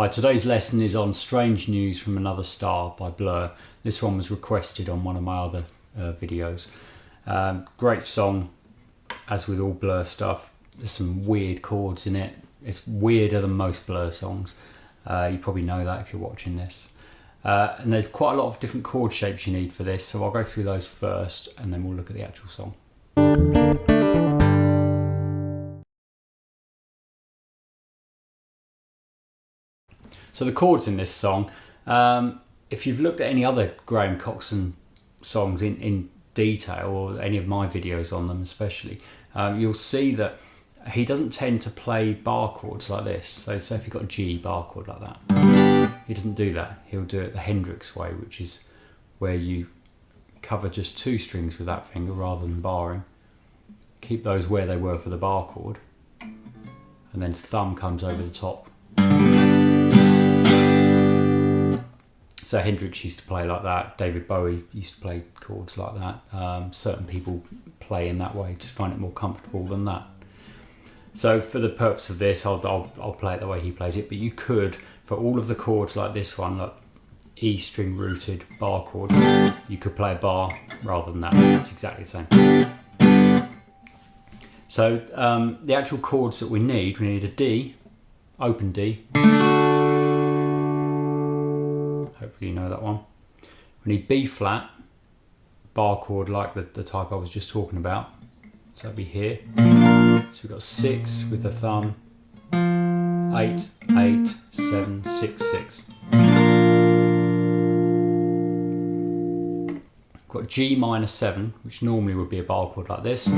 Hi, today's lesson is on Strange News from Another Star by Blur. This one was requested on one of my other videos. Great song, as with all Blur stuff. There's some weird chords in it. It's weirder than most Blur songs. You probably know that if you're watching this. And there's quite a lot of different chord shapes you need for this, so I'll go through those first and then we'll look at the actual song. So the chords in this song, if you've looked at any other Graham Coxon songs in detail, or any of my videos on them especially, you'll see that he doesn't tend to play bar chords like this. So say if you've got a G bar chord like that, he doesn't do that. He'll do it the Hendrix way, which is where you cover just two strings with that finger rather than barring. Keep those where they were for the bar chord, and then thumb comes over the top. So Hendrix used to play like that, David Bowie used to play chords like that. Certain people play in that way, just find it more comfortable than that. So for the purpose of this, I'll play it the way he plays it, but you could, for all of the chords like this one, like E string rooted bar chord, you could play a bar rather than that. It's exactly the same. So the actual chords that we need a D, open D. Hopefully you know that one. We need B flat, bar chord like the type I was just talking about. So that'd be here. So we've got 6 with the thumb, 8, 8, 7, 6, 6. We've got G minor 7, which normally would be a bar chord like this.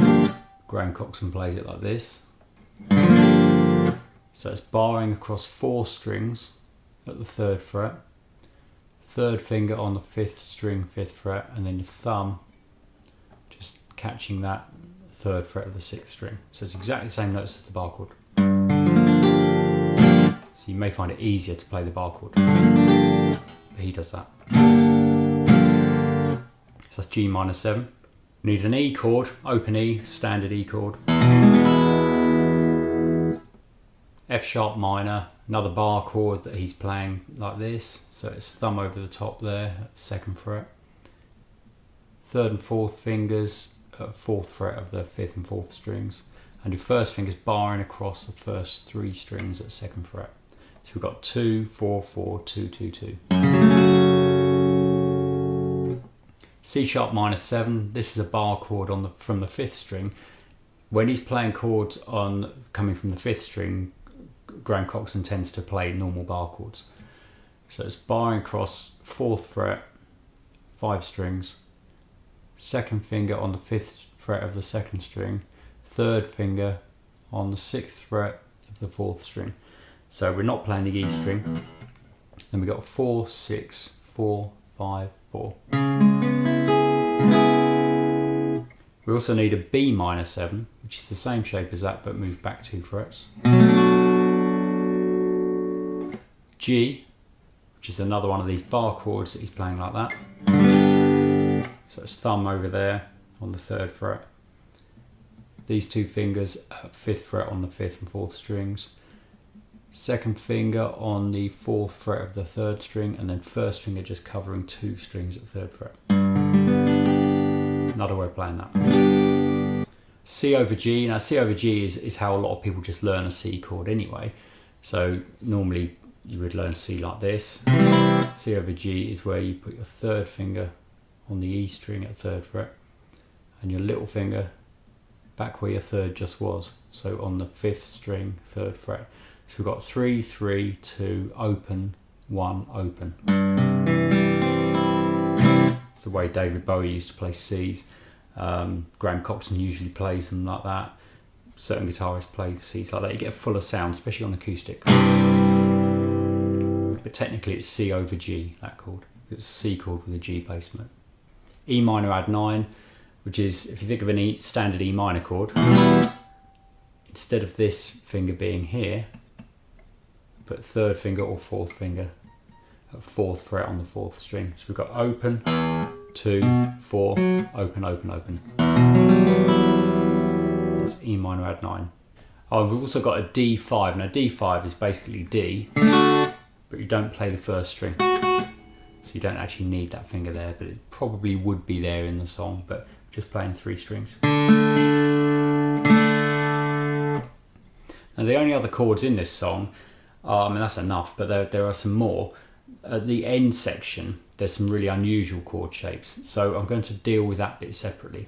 Graham Coxon plays it like this. So it's barring across 4 strings at the 3rd fret. 3rd finger on the 5th string, 5th fret, and then your thumb just catching that 3rd fret of the 6th string. So it's exactly the same notes as the bar chord. So you may find it easier to play the bar chord, but he does that. So that's G minor 7. We need an E chord, open E, standard E chord. F sharp minor, another bar chord that he's playing like this. So it's thumb over the top there at the 2nd fret. 3rd and 4th fingers at 4th fret of the 5th and 4th strings. And your 1st finger's barring across the first 3 strings at 2nd fret. So we've got 2, 4, 4, 2, 2, 2. C sharp minor 7, this is a bar chord from the 5th string. When he's playing chords coming from the 5th string, Graham Coxon tends to play normal bar chords. So it's barring across 4th fret, 5 strings, 2nd finger on the 5th fret of the 2nd string, 3rd finger on the 6th fret of the 4th string. So we're not playing the E string. Then we've got 4, 6, 4, 5, 4. We also need a B minor 7, which is the same shape as that but moved back 2 frets. G, which is another one of these bar chords that he's playing like that. So it's thumb over there on the 3rd fret. These 2 fingers at 5th fret on the 5th and 4th strings. 2nd finger on the 4th fret of the 3rd string, and then 1st finger just covering 2 strings at 3rd fret. Another way of playing that. C over G. Now C over G is how a lot of people just learn a C chord anyway. So normally you would learn C like this. C over G is where you put your 3rd finger on the E string at 3rd fret and your little finger back where your 3rd just was. So on the 5th string, 3rd fret. So we've got 3, 3, 2, open, 1, open. It's the way David Bowie used to play C's. Graham Coxon usually plays them like that. Certain guitarists play C's like that. You get a fuller sound, especially on acoustic. But technically it's C over G, that chord. It's a C chord with a G bass note. E minor add 9, which is, if you think of an standard E minor chord, instead of this finger being here, put 3rd finger or 4th finger at 4th fret on the 4th string. So we've got open, 2, 4, open, open, open. That's E minor add 9. Oh, we've also got a D5. Now D5 is basically D, but you don't play the first string. So you don't actually need that finger there, but it probably would be there in the song, but just playing 3 strings. Now the only other chords in this song, I mean that's enough, but there are some more. At the end section, there's some really unusual chord shapes, so I'm going to deal with that bit separately.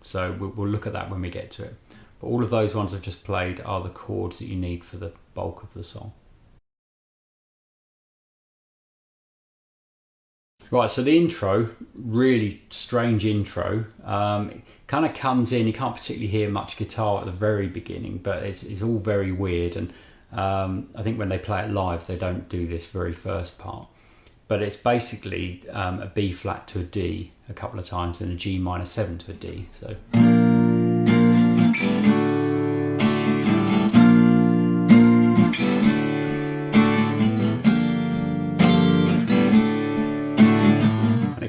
So we'll look at that when we get to it. But all of those ones I've just played are the chords that you need for the bulk of the song. Right, so the intro, really strange intro. It kind of comes in, you can't particularly hear much guitar at the very beginning, but it's all very weird, and I think when they play it live they don't do this very first part. But it's basically a B flat to a D a couple of times and a G minor 7 to a D. So.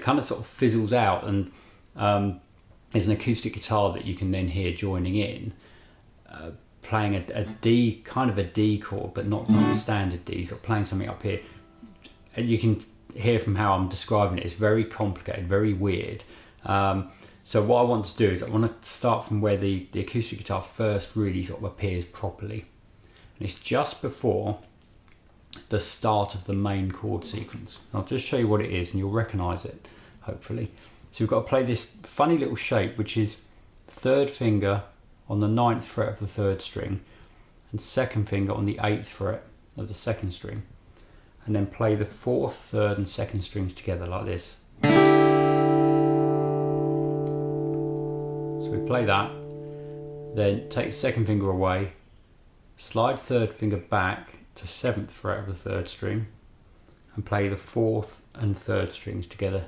Kind of sort of fizzles out, and there's an acoustic guitar that you can then hear joining in, playing a D, kind of a D chord, but not a standard D, sort of playing something up here. And you can hear from how I'm describing it, it's very complicated, very weird. So what I want to do is I want to start from where the acoustic guitar first really sort of appears properly. And it's just before the start of the main chord sequence. I'll just show you what it is and you'll recognise it, hopefully. So we've got to play this funny little shape, which is 3rd finger on the 9th fret of the 3rd string and 2nd finger on the 8th fret of the 2nd string, and then play the 4th, 3rd and 2nd strings together like this. So we play that, then take 2nd finger away, slide 3rd finger back to 7th fret of the 3rd string and play the 4th and 3rd strings together.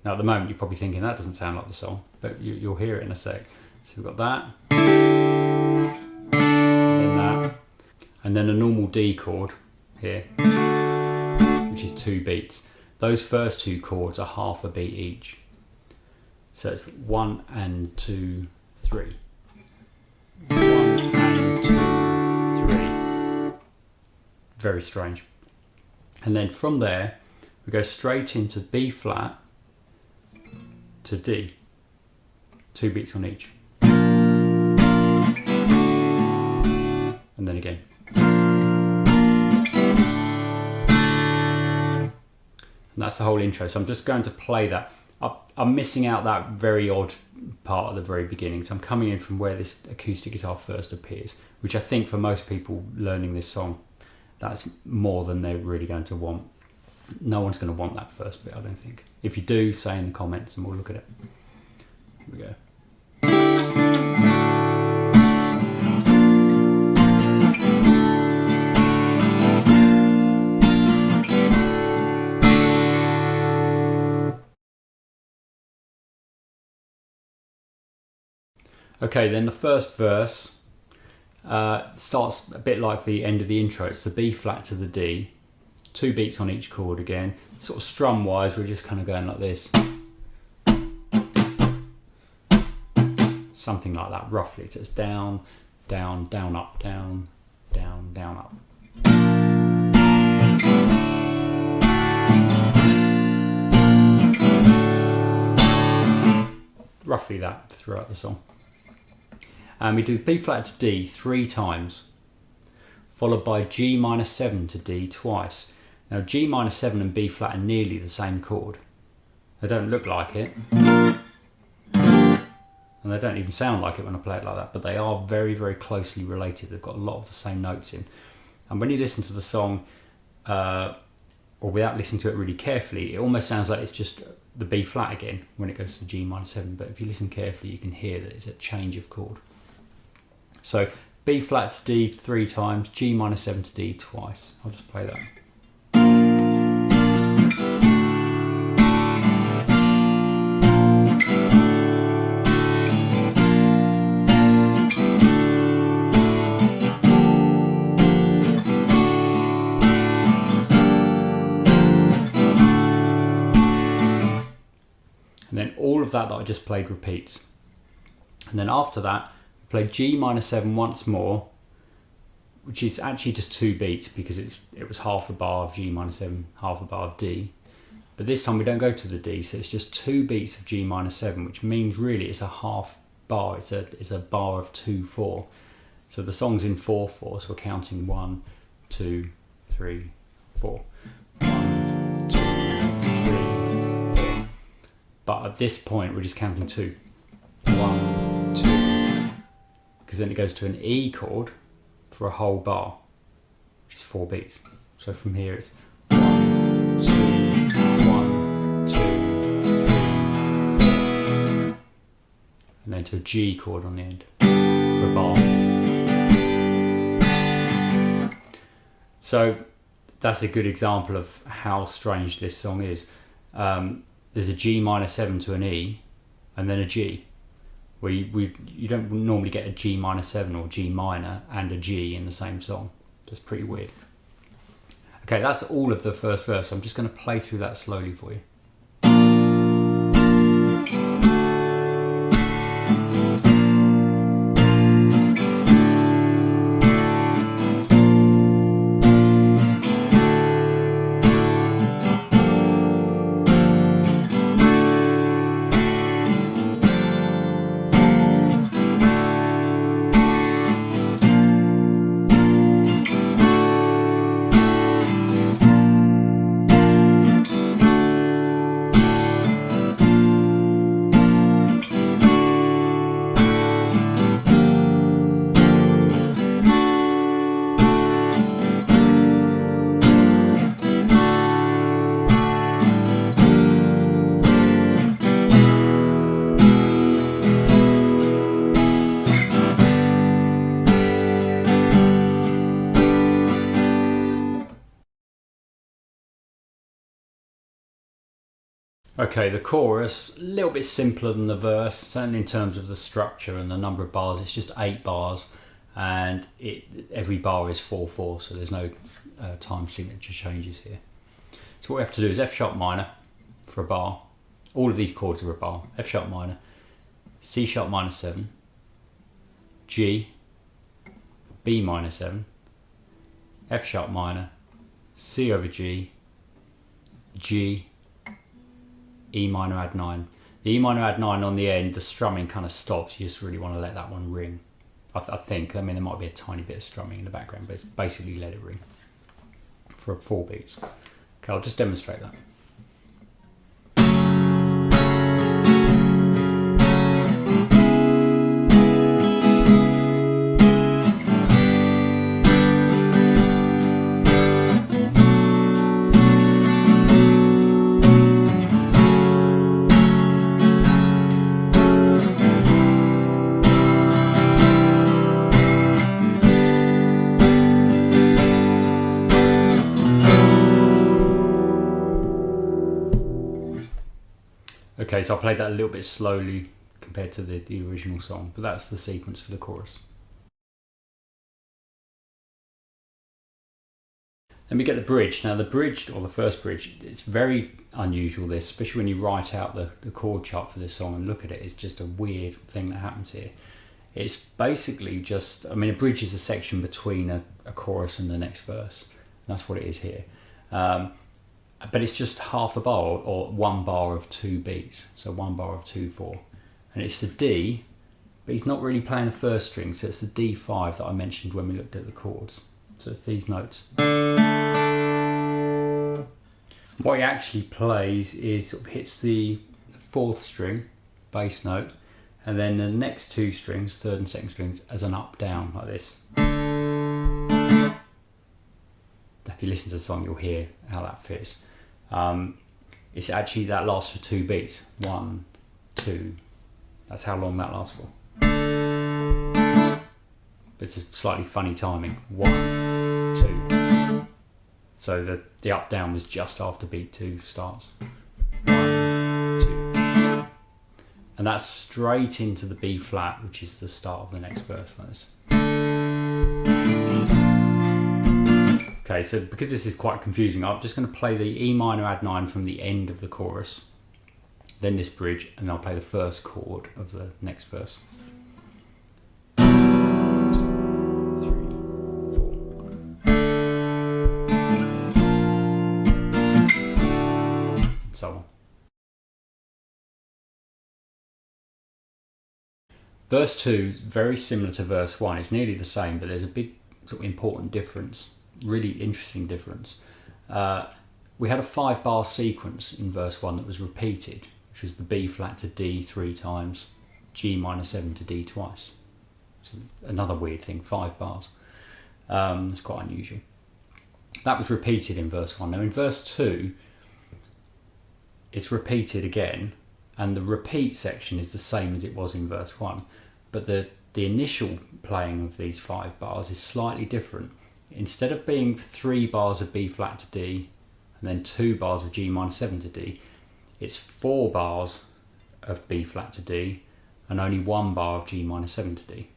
Now at the moment you're probably thinking that doesn't sound like the song, but you'll hear it in a sec. So we've got that, and then that, and then a normal D chord here, which is 2 beats. Those first 2 chords are half a beat each. So it's 1 and 2, 3. 1 and 2, 3. Very strange. And then from there we go straight into B flat to D, 2 beats on each, and then again. And that's the whole intro. So I'm just going to play that. I'm missing out that very odd part at the very beginning. So I'm coming in from where this acoustic guitar first appears, which I think for most people learning this song, that's more than they're really going to want. No one's going to want that first bit, I don't think. If you do, say in the comments and we'll look at it. Here we go. Okay, then the first verse starts a bit like the end of the intro. It's the B flat to the D, 2 beats on each chord again. Sort of strum wise, we're just kind of going like this. Something like that, roughly. So it's down, down, down, up, down, down, down, up. Roughly that throughout the song. And we do B flat to D 3 times, followed by G minor 7 to D twice. Now G minor 7 and B flat are nearly the same chord. They don't look like it, and they don't even sound like it when I play it like that, but they are very, very closely related. They've got a lot of the same notes in. And when you listen to the song, or without listening to it really carefully, it almost sounds like it's just the B flat again when it goes to G minor 7, but if you listen carefully you can hear that it's a change of chord. So B flat to D 3 times, G minor 7 to D twice. I'll just play that. And then all of that I just played repeats. And then after that, we play G minor 7 once more, which is actually just 2 beats because it was half a bar of G minor 7, half a bar of D. But this time we don't go to the D, so it's just 2 beats of G minor 7, which means really it's a half bar. It's a bar of 2/4. So the song's in 4/4, so we're counting 1, 2, 3, 4. 1, 2, 3, 4. But at this point we're just counting 2. 1, 2. Because then it goes to an E chord for a whole bar, which is 4 beats. So from here it's 1, 2, 1, 2, 3, 4. And then to a G chord on the end for a bar. So that's a good example of how strange this song is. There's a G minor 7 to an E and then a G. You don't normally get a G minor 7 or G minor and a G in the same song. That's pretty weird. Okay, that's all of the first verse. I'm just going to play through that slowly for you. Okay, the chorus, a little bit simpler than the verse, certainly in terms of the structure and the number of bars. It's just 8 bars and every bar is 4/4, so there's no time signature changes here. So what we have to do is F sharp minor for a bar. All of these chords are a bar. F sharp minor, C sharp minor 7, G, B minor 7, F sharp minor, C over G, G, E minor add 9. The E minor add 9 on the end, the strumming kind of stops. You just really want to let that one ring. I think, I mean, there might be a tiny bit of strumming in the background, but it's basically let it ring for 4 beats. Okay, I'll just demonstrate that. Okay, so I played that a little bit slowly compared to the original song, but that's the sequence for the chorus. Then we get the bridge. Now the bridge, or the first bridge, it's very unusual this, especially when you write out the chord chart for this song and look at it. It's just a weird thing that happens here. It's basically just, I mean, a bridge is a section between a chorus and the next verse. And that's what it is here. But it's just half a bar, or 1 bar of 2 beats. So 1 bar of 2/4. And it's the D, but he's not really playing the first string, so it's the D5 that I mentioned when we looked at the chords. So it's these notes. What he actually plays is sort of hits the 4th string, bass note, and then the next 2 strings, 3rd and 2nd strings, as an up-down, like this. If you listen to the song, you'll hear how that fits. It's actually, that lasts for 2 beats. 1, 2. That's how long that lasts for. But it's a slightly funny timing. 1, 2. So the up down was just after beat 2 starts. 1, 2. And that's straight into the B flat, which is the start of the next verse, like this. Okay, so because this is quite confusing, I'm just going to play the E minor add 9 from the end of the chorus, then this bridge, and I'll play the first chord of the next verse. 1, 2, 3, 4. Verse 2 is very similar to verse 1. It's nearly the same, but there's a big sort of important difference, really interesting difference. We had a 5-bar sequence in verse 1 that was repeated, which was the B flat to D 3 times, G minor 7 to D twice. So another weird thing, 5 bars. It's quite unusual. That was repeated in verse 1. Now in verse 2, it's repeated again, and the repeat section is the same as it was in verse 1. But the initial playing of these 5 bars is slightly different. Instead of being 3 bars of B flat to D and then 2 bars of G minor 7 to D, it's 4 bars of B flat to D and only 1 bar of G minor 7 to D.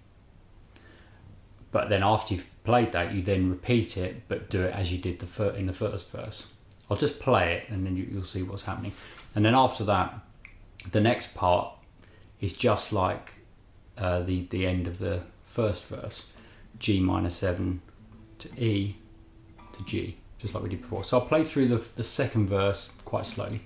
But then after you've played that, you then repeat it, but do it as you did in the first verse. I'll just play it and then you'll see what's happening. And then after that, the next part is just like the end of the first verse, G minor 7 to E to G, just like we did before. So I'll play through the second verse quite slowly.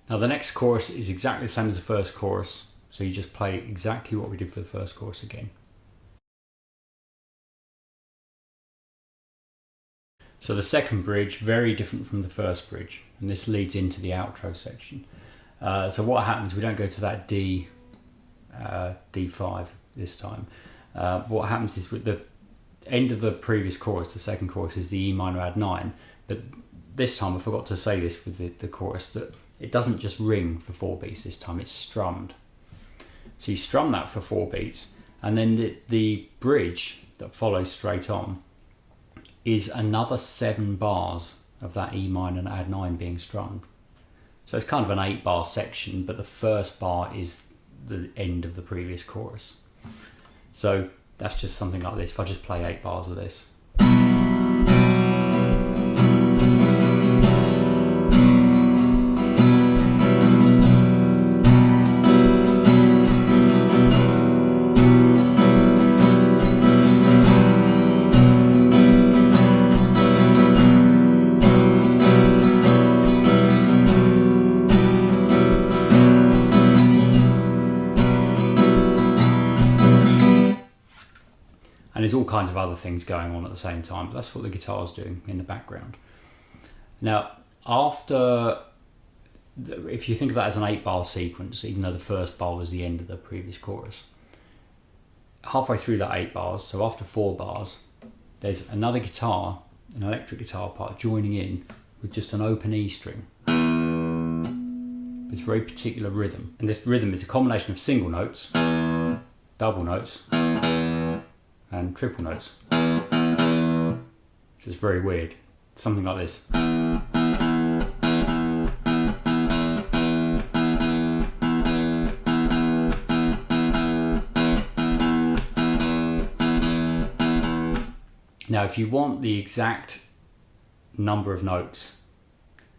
Now the next chorus is exactly the same as the first chorus, so you just play exactly what we did for the first chorus again. So the second bridge, very different from the first bridge, and this leads into the outro section. So what happens, we don't go to that D5 this time. What happens is with the end of the previous chorus, the second chorus is the E minor add 9, but this time I forgot to say this with the chorus, that it doesn't just ring for 4 beats this time, it's strummed. So you strum that for 4 beats, and then the bridge that follows straight on is another 7 bars of that E minor add 9 being strummed. So it's kind of an 8-bar section, but the first bar is the end of the previous chorus. So that's just something like this. If I just play 8 bars of this. And there's all kinds of other things going on at the same time, but that's what the guitar's doing in the background. Now, if you think of that as an 8-bar sequence, even though the first bar was the end of the previous chorus, halfway through that 8 bars, so after 4 bars, there's another guitar, an electric guitar part joining in with just an open E string. It's a very particular rhythm, and this rhythm is a combination of single notes, double notes, and triple notes. So it's very weird. Something like this. Now if you want the exact number of notes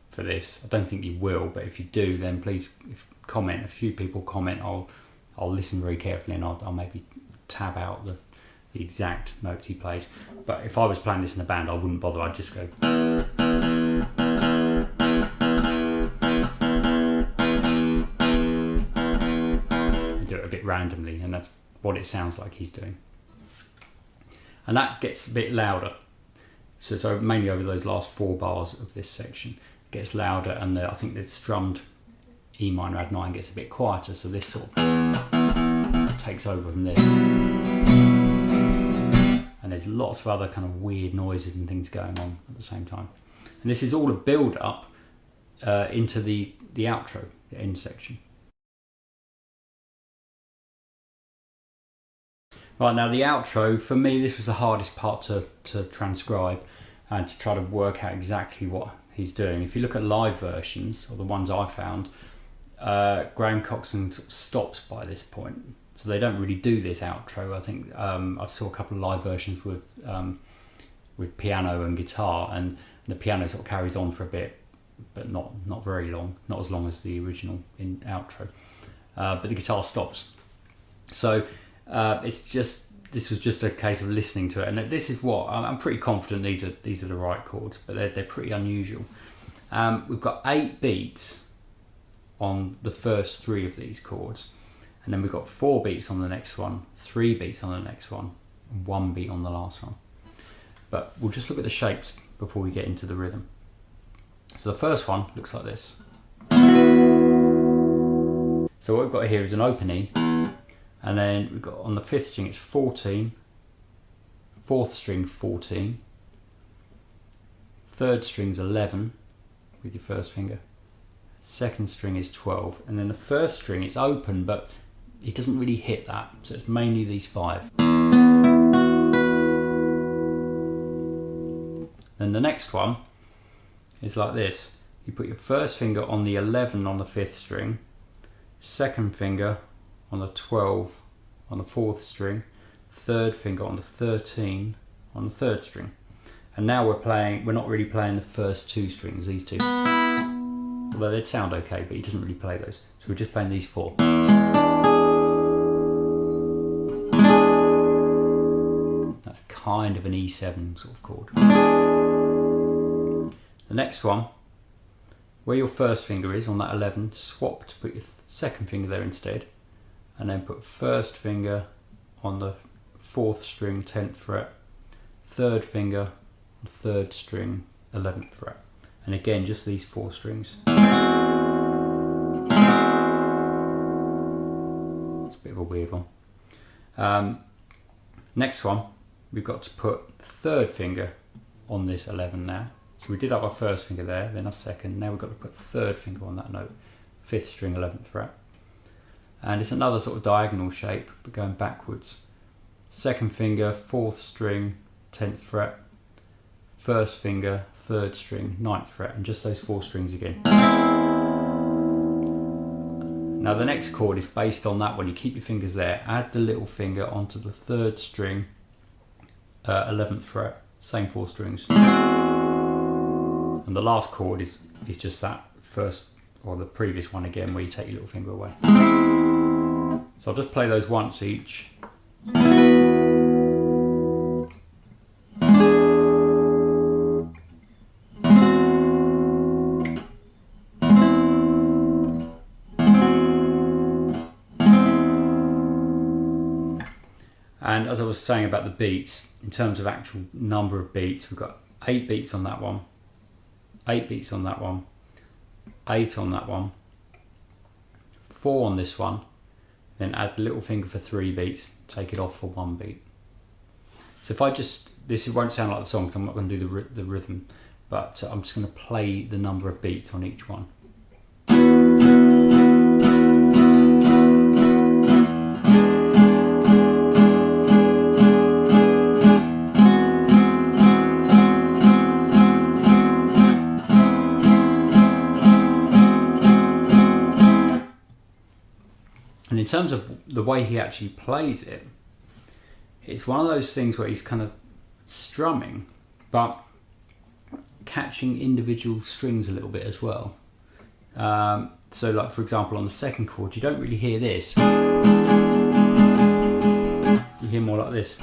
for this, I don't think you will, but if you do, then please comment. A few people comment, I'll listen very carefully, and I'll maybe tab out the exact notes he plays. But if I was playing this in a band, I wouldn't bother. I'd just go and do it a bit randomly, and that's what it sounds like he's doing. And that gets a bit louder, so mainly over those last 4 bars of this section it gets louder, and I think the strummed E minor add 9 gets a bit quieter, so this sort of takes over from this. And there's lots of other kind of weird noises and things going on at the same time. And this is all a build up into the outro, the end section. Right, now the outro, for me, this was the hardest part to transcribe and to try to work out exactly what he's doing. If you look at live versions, or the ones I found, Graham Coxon sort of stops by this point. So they don't really do this outro. I think I saw a couple of live versions with piano and guitar, and the piano sort of carries on for a bit, but not very long, not as long as the original outro. But the guitar stops. So this was just a case of listening to it, and this is what I'm pretty confident these are the right chords, but they're pretty unusual. We've got 8 beats on the first 3 of these chords, and then we've got 4 beats on the next one, 3 beats on the next one, and 1 beat on the last one. But we'll just look at the shapes before we get into the rhythm. So the first one looks like this. So what we've got here is an open E, and then we've got on the 5th string it's 14, 4th string 14, 3rd string's 11 with your first finger, 2nd string is 12, and then the 1st string it's open, but it doesn't really hit that, so it's mainly these 5. Then the next one is like this. You put your first finger on the 11 on the 5th string, 2nd finger on the 12 on the 4th string, 3rd finger on the 13 on the 3rd string. And now we're not really playing the first 2 strings, these 2. Although they'd sound okay, but he doesn't really play those. So we're just playing these 4. That's kind of an E7 sort of chord. The next one, where your first finger is on that 11, swap to put your 2nd finger there instead, and then put 1st finger on the 4th string 10th fret, 3rd finger on 3rd string 11th fret, and again just these 4 strings. That's a bit of a weird one. Next one, we've got to put the 3rd finger on this 11 now. So we did have our 1st finger there, then our 2nd, now we've got to put the 3rd finger on that note, 5th string 11th fret. And it's another sort of diagonal shape, but going backwards. 2nd finger, 4th string, 10th fret, 1st finger, 3rd string, 9th fret, and just those 4 strings again. Now the next chord is based on that one. You keep your fingers there, add the little finger onto the 3rd string, 11th fret, same 4 strings. And the last chord is just that first, or the previous one again, where you take your little finger away. So I'll just play those once each. And as I was saying about the beats, in terms of actual number of beats, we've got 8 beats on that one, 8 beats on that one, 8 on that one, 4 on this one, then add the little finger for 3 beats, take it off for 1 beat. So if I just, this won't sound like the song because I'm not going to do the rhythm, but I'm just going to play the number of beats on each one. And in terms of the way he actually plays it, it's one of those things where he's kind of strumming, but catching individual strings a little bit as well. So like for example on the 2nd chord, you don't really hear this. You hear more like this.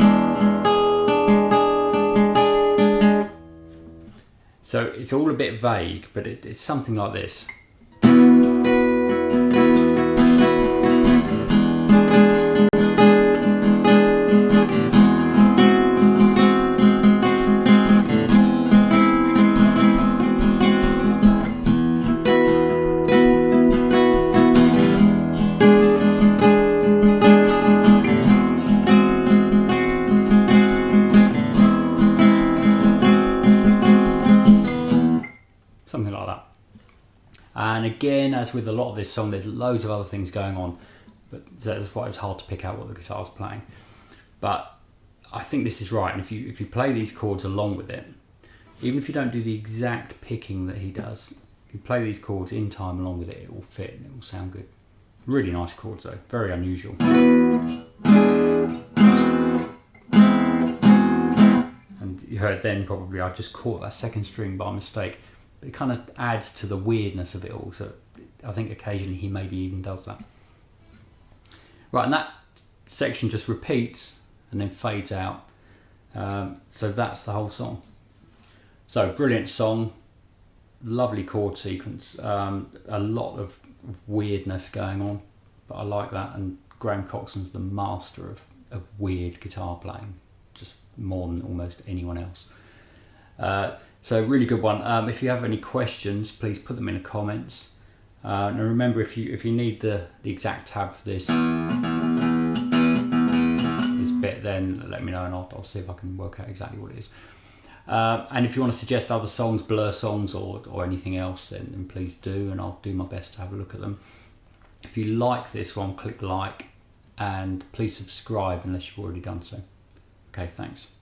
So it's all a bit vague, but it's something like this. Something like that. as with a lot of this song, there's loads of other things going on, but that's why it's hard to pick out what the guitar's playing. But I think this is right, and if you play these chords along with it, even if you don't do the exact picking that he does, if you play these chords in time along with it, it will fit and it will sound good. Really nice chords though, very unusual. And you heard then probably I just caught that second string by mistake, but it kind of adds to the weirdness of it all, so I think occasionally he maybe even does that. Right, and that section just repeats and then fades out. So that's the whole song. So brilliant song, lovely chord sequence, a lot of weirdness going on, but I like that, and Graham Coxon's the master of weird guitar playing, just more than almost anyone else. So really good one. If you have any questions, please put them in the comments. And remember, if you need the exact tab for this bit, then let me know and I'll see if I can work out exactly what it is. And if you want to suggest other songs, Blur songs or anything else, then please do, and I'll do my best to have a look at them. If you like this one, click like, and please subscribe unless you've already done so. Okay, thanks.